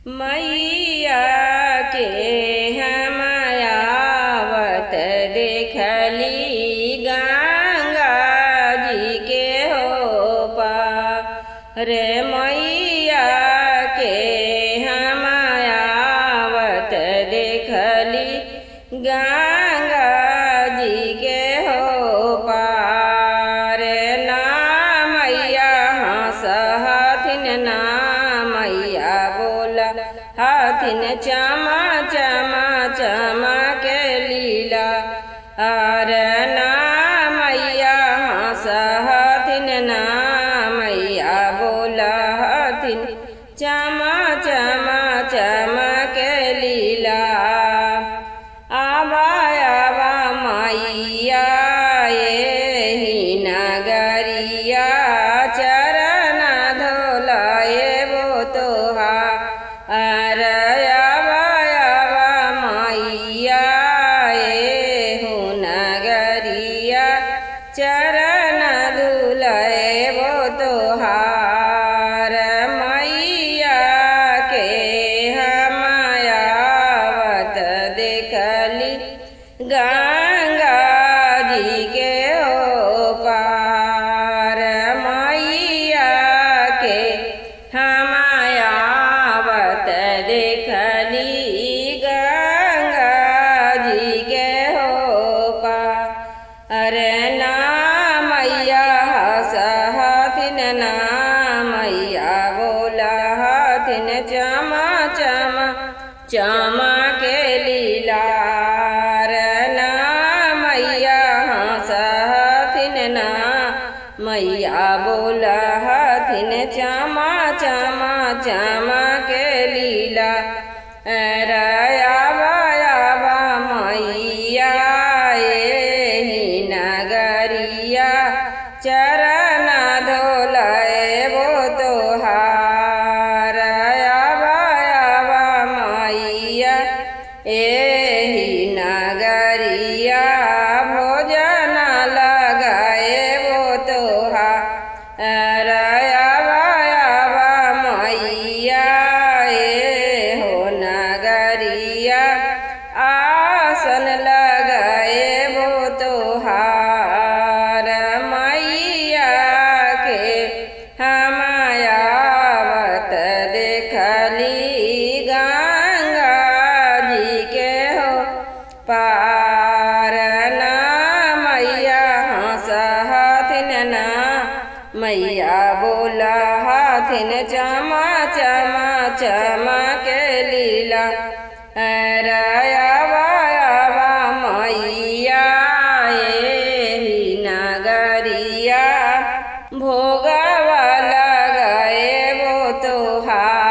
मैया के हम आवत देखली गंगा जी के हो पार। मैया के हम आवत देखली गंगा जी के हो पार। ना मैया हंसहथिन ना मैया बोला हथिन चमा चमा चमा के लीला। आर ना मैया हंसहथिन ना मैया बोला हथिन चमा चमा चमा के लीला। आबा आबा मैया एहि नगरिया चरण धोलाए वो तोहार। आबा आबा मैया एहु नगरिया चरण धुलाए वो तोहार। मैया के हम आवत देखली गंगा जी के हो पार। मैया के हम आवत देखली गंगा जी के हो पार। ना मैया हंसहथिन ना मैया बोला हथिन चमा चमा चमा के लीला। ना मैया हंसहथिन ना मैया बोला हथिन चमा चमा चमा के लीला। आबा आबा मैया एहि नगरिया चरण धोलाए वो तोहार। आबा आबा मैया एहि नगरिया भोजन लगाए वो तोहार। आबा आबा मैया एहो नगरिया आसन लगाए वो तोहार। मैया के हम आवत देखली गंगा जी के हो पार। ना मैया हंसहथिन ना मैया बोला हथिन चमा चमा चमा के लीला। आबा आबा मैया एहि नगरिया भोगवा लगाए वो तोहार।